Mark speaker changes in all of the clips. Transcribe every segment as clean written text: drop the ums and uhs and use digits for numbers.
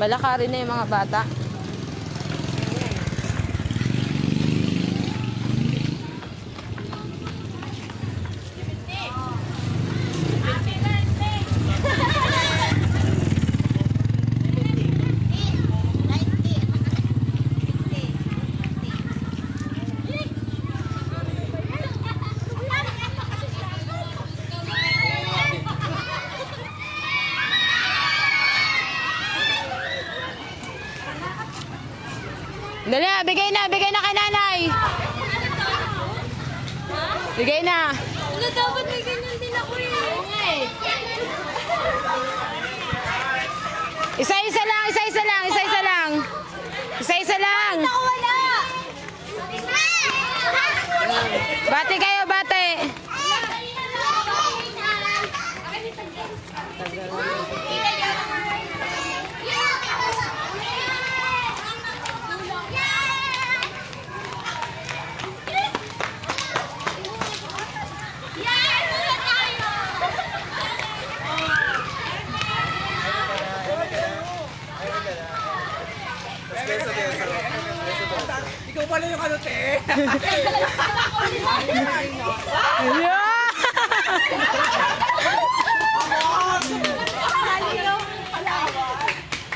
Speaker 1: Palakarin na yung mga bata. Dali na, bigay na kay nanay. Bigay na.
Speaker 2: Ano dapat may ganyan din ako eh.
Speaker 1: Isa-isa lang. Isa-isa lang.
Speaker 2: Ako wala.
Speaker 1: Bate kayo, bate.
Speaker 3: Ikaw pala yung ano, te.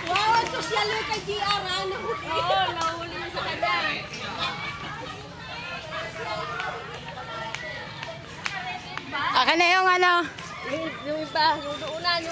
Speaker 2: Wow, social work kay GR. Oo, nahuli na sa kanya.
Speaker 1: Akin na yung ano.
Speaker 2: Yung iba, yung unan.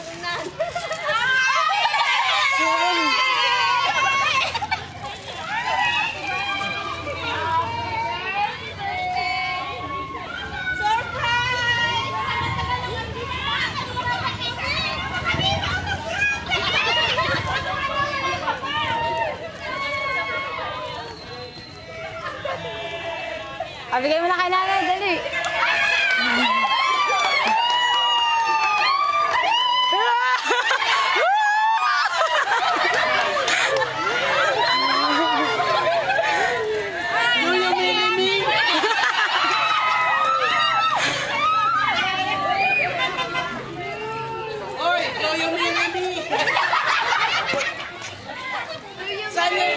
Speaker 1: Bigay mo na kay nanay, dali.
Speaker 3: Oy, ikaw yung mimi. Saan yung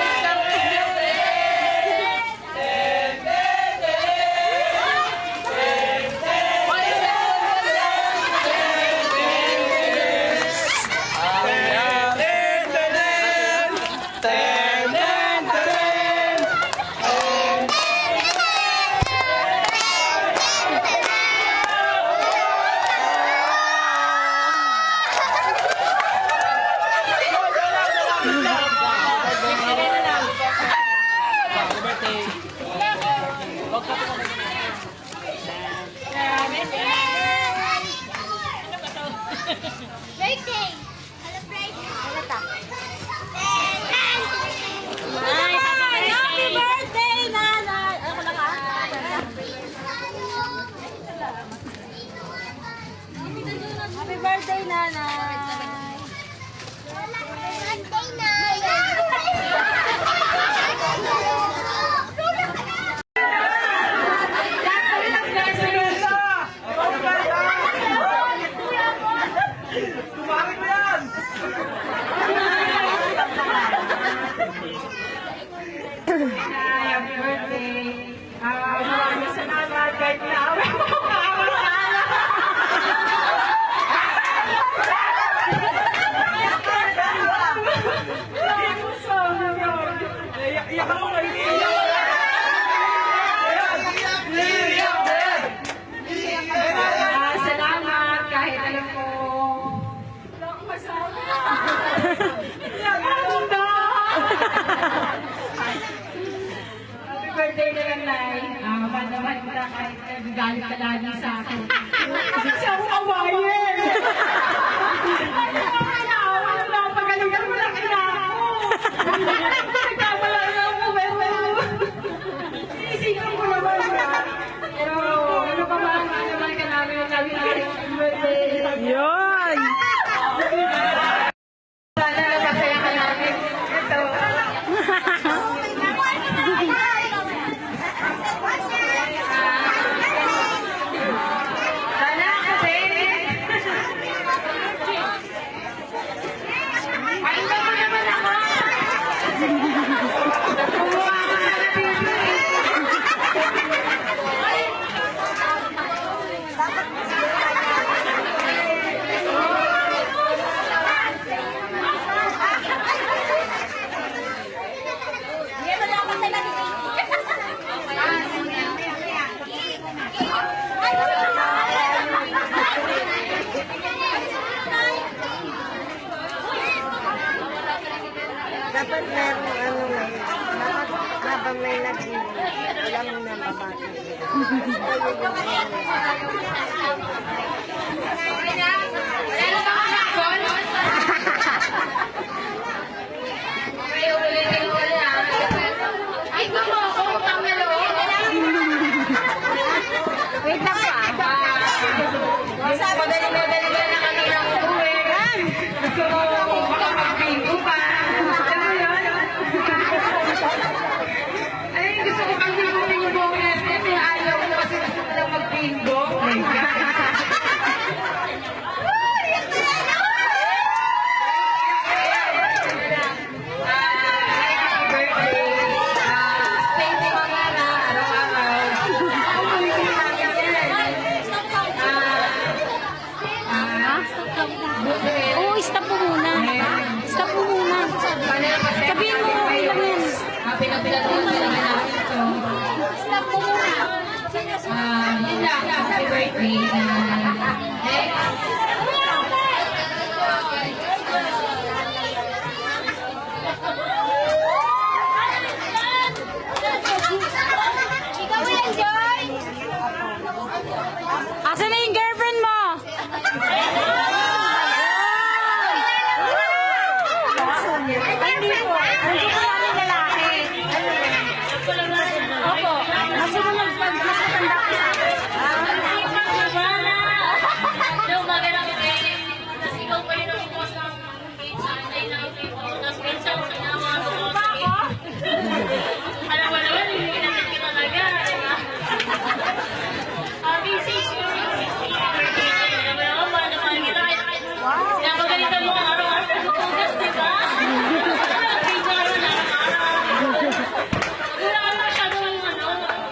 Speaker 2: Birthday! Celebration! Happy birthday, nanay! Ako lang Happy birthday, nanay!
Speaker 3: Bakit mo yan? Happy birthday. Maraming salamat kahit naaway mo ko iyak ako salamat kahit alam ko happy birthday na lang, Nay. Manaman kita kahit galit ka lagi sa akin. Kasi ako kawain. Pagalingan mo lang kaya ako. Nagkamala na ako, pero iisipin ko naman na. Pero ano pa man, naman ka namin ang sabi natin. Happy birthday.
Speaker 1: Yun!
Speaker 3: Sana napasaya ka namin. Ito. Sana kasi
Speaker 2: may alam mo na mabati.
Speaker 1: Wait lang pa.
Speaker 3: Madali na kami ng uwi. Gusto mo baka mag-bingo pa. Ano yun? Ay, gusto ko pang bingo kasi ayaw ko kasi gusto ko lang mag-bingo. Oh my God.
Speaker 1: Oo, stop mo muna. Stop mo muna. Sabihin mo, okay lang yan.
Speaker 3: Pinapilatuan na naman namin ito.
Speaker 1: Stop mo muna.
Speaker 3: Yun lang. Happy birthday.
Speaker 2: Ikaw yan, Joy!
Speaker 1: Asan na yung girlfriend mo?
Speaker 2: Hindi po. Hindi po namin lalaki. Opo. Mas matanda ko sa akin.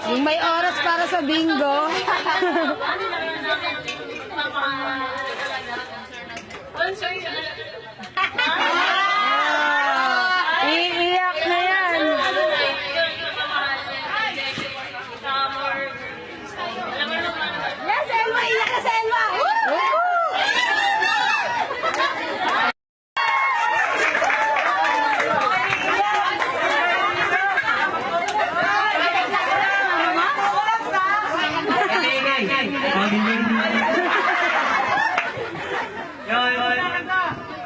Speaker 1: Yung may oras para sa bingo. Iiyak na yan.
Speaker 2: Yes, Elma! Iyak ka sa Elma!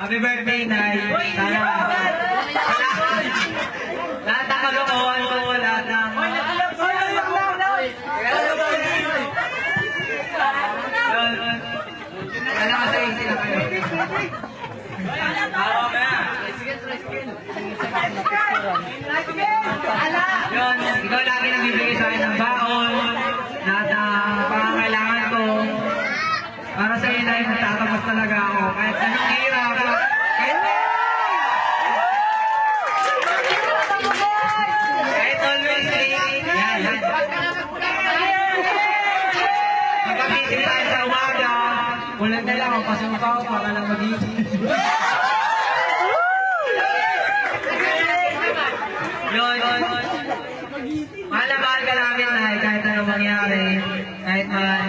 Speaker 4: Happy birthday, Nay. Sana lahat ng kalokohan ko, lahat ng... Wala ka sa isi na kayo. Yun, ikaw lagi nagbibigay sa akin ng baon, lahat ng pangangailangan ko. Para sa iyo, Nay, magtatapos talaga ako. Kahit anong hirap, kahit always late. Yan. Magkagising tayo sa umaga. Ulan na lang, magpasok ako para lang magising. Yun. Mahal na mahal ka namin, Nay, kahit anong mangyari. Kahit mahal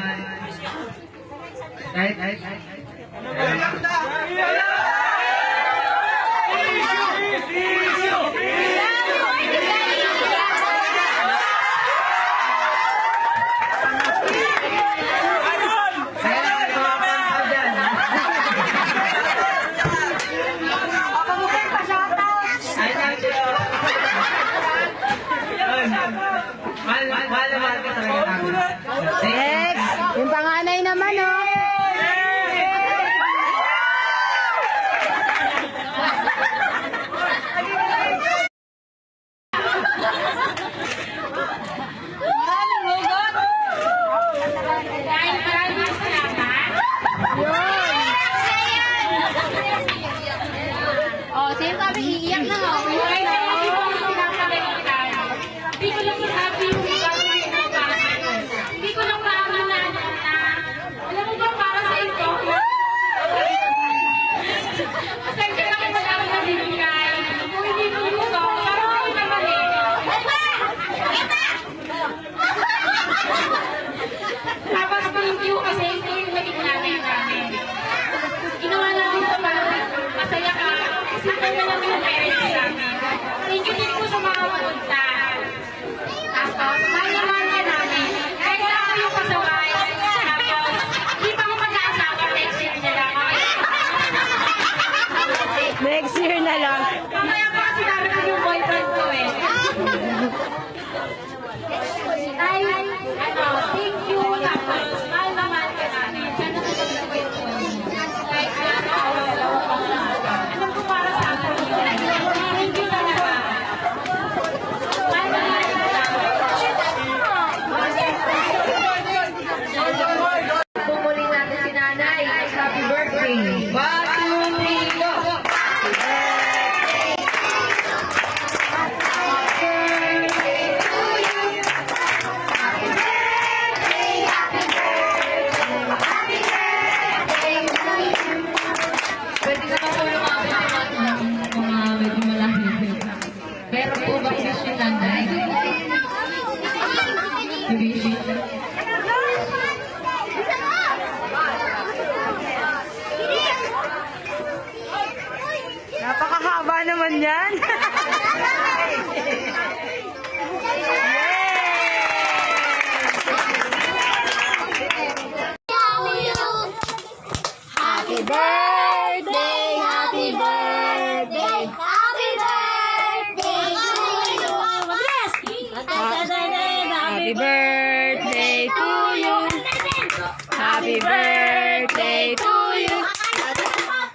Speaker 4: na mahal ka talaga namin.
Speaker 1: Next. Yung panganay naman, oh.
Speaker 3: po ba kiss yung nanay? Baby.
Speaker 1: Napakahaba naman yan. Happy birthday, happy birthday,
Speaker 2: Happy birthday to you.
Speaker 1: happy birthday to you. Happy birthday to you.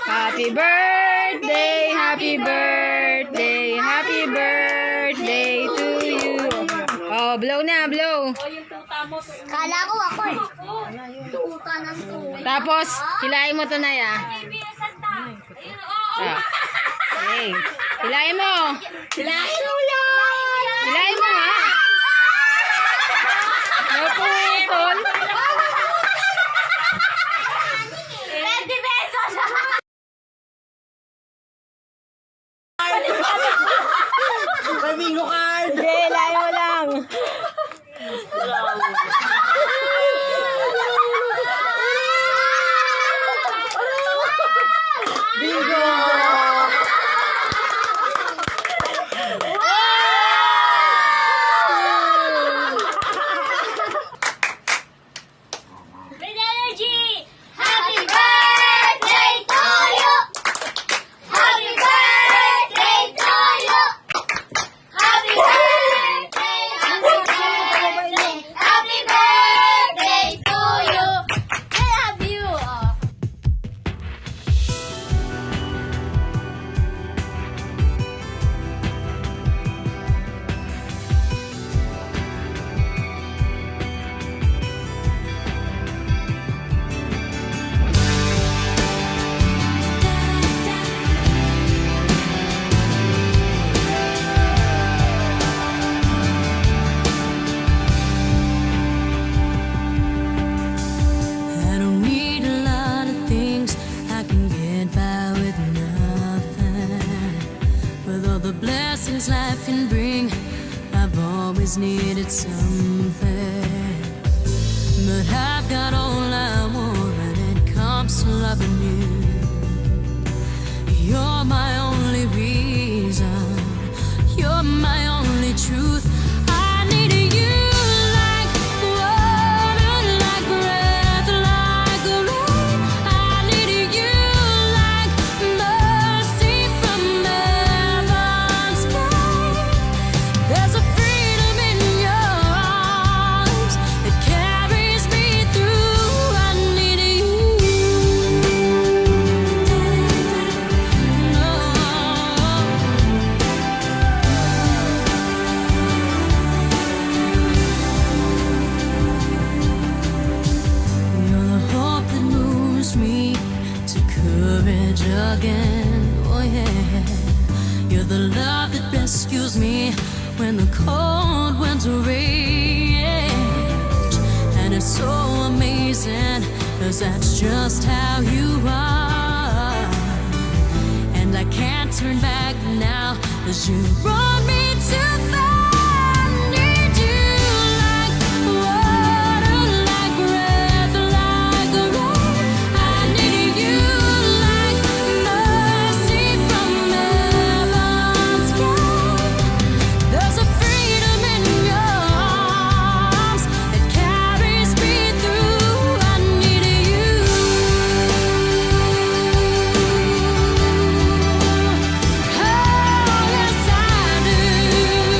Speaker 1: Happy birthday, happy birthday, happy birthday to you. Oh, blow na, blow.
Speaker 2: Kala ko ako eh. Tuta ng tuwi.
Speaker 1: Tapos, hilahin mo to na ya. Ah. Hey, hilahin mo.
Speaker 2: Hilahin mo yan!
Speaker 1: Hilahin mo nga. Naputol.
Speaker 2: 20 pesos!
Speaker 1: Hindi, hilahin mo lang.
Speaker 2: With energy! Happy birthday to you! Happy birthday to you! Happy birthday! Happy birthday! Happy birthday to you! I love you!
Speaker 5: I don't need a lot of things, I can get by with nothing. With all the blessings life can bring, I've always needed something. But I've got all I want when it comes to loving you. You're my only reason, you're my only truth. I need you like water, like breath, like rain. I need you like mercy from heaven's sky. There's a freedom in your arms that carries me through. I need you. You're the hope that moves me to courage again. Oh yeah. You're the love that rescues me when the cold winter rage. And it's so amazing, 'cause that's just how you are. And I can't turn back now, 'cause you brought me too far. I need you like water, like breath, like rain. I need you like mercy from heaven's sky. There's a freedom in your arms that carries me through. I need you. Oh, yes I do.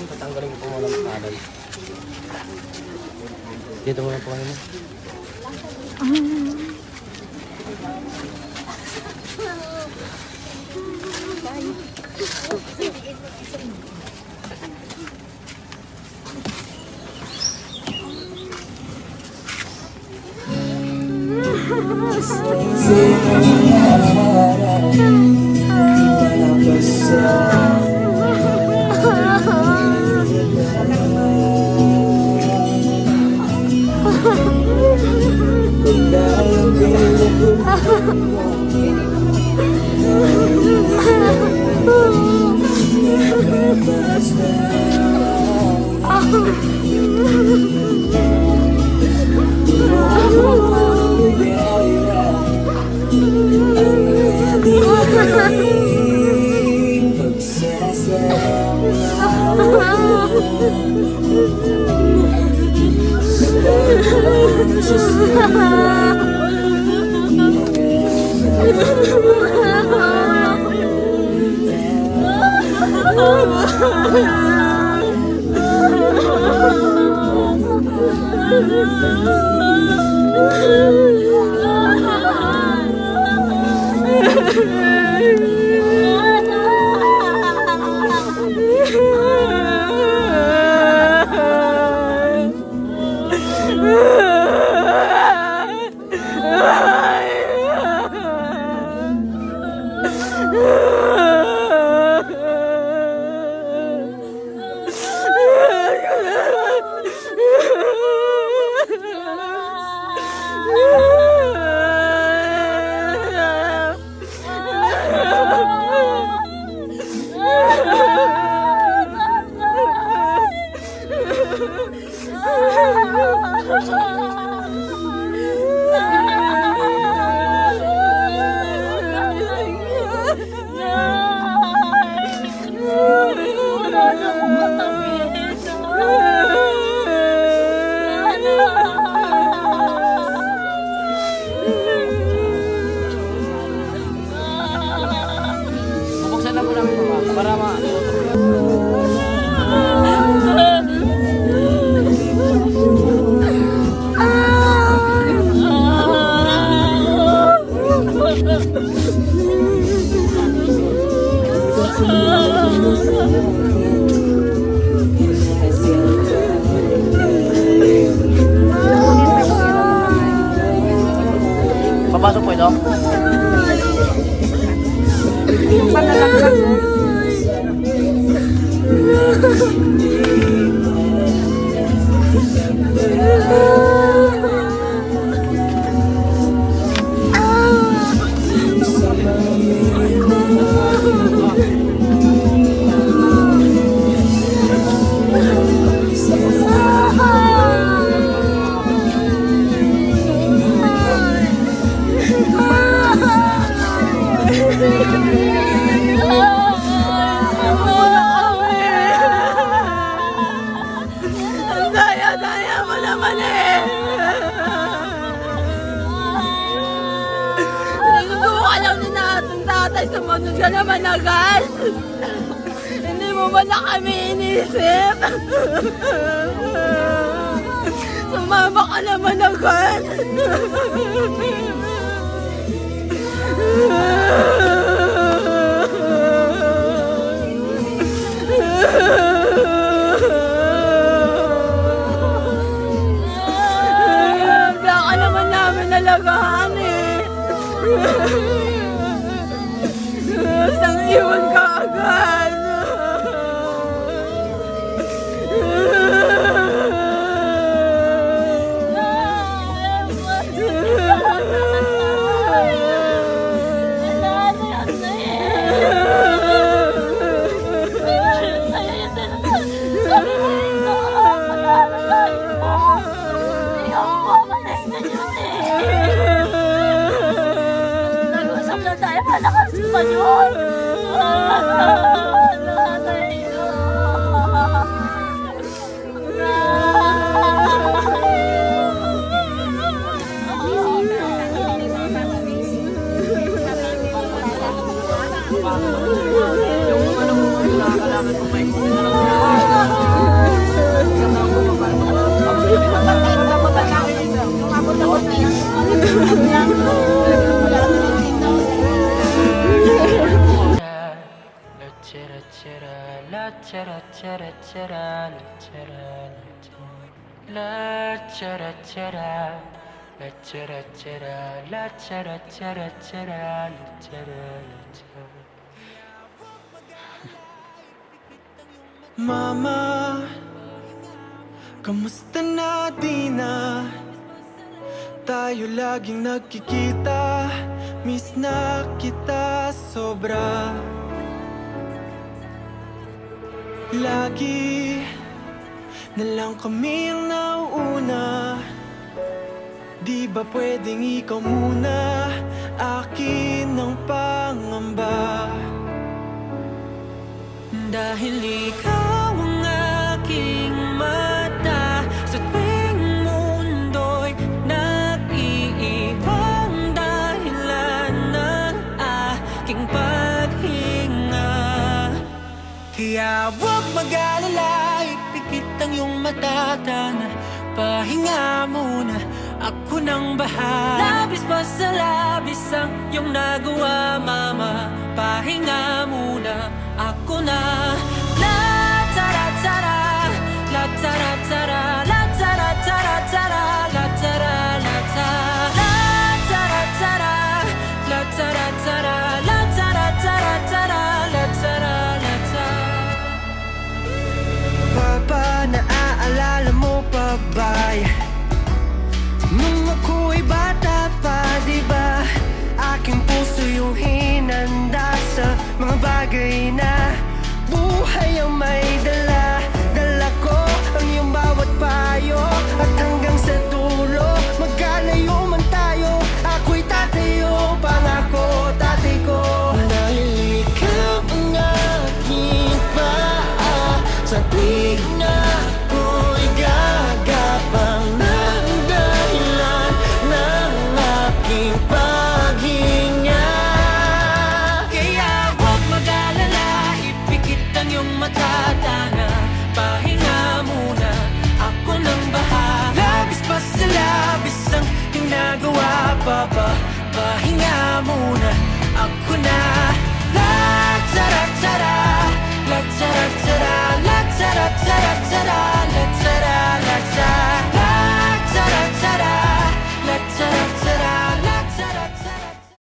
Speaker 6: Tatanggalin ko po muna ang palay. Dito muna po kayo. Bubuksan na po namin para papasok po ito.
Speaker 3: Yung panalaglag mo. Daya mo naman eh. Sinubukan lang din natin tatay, sumunod ka naman agad. Hindi mo ba na kami inisip? Sumama ka naman agad. Kaya ka naman namin nalagaan eh. Sang iwan ka agad.
Speaker 2: Nag-usap na tayo, malakas pa yun.
Speaker 6: Yung ano mo, yung nakakalakad mo, Mike.
Speaker 7: Mama, kamusta na di na? Tayo laging nagkikita, miss na kita sobra. Lagi na lang kami ang nauuna. Di ba pwedeng ikaw muna, akin ang pangamba? Dahil ikaw ang aking mata, sa tuwing mundo'y nag-iibang dahilan ng aking paghinga. Kaya huwag mag-alala, ipikit ang iyong mata, tana, pahinga muna, ako nang bahala. Labis pa sa labis ang iyong nagawa, mama, pahinga muna, ako na. La tara tara, la tara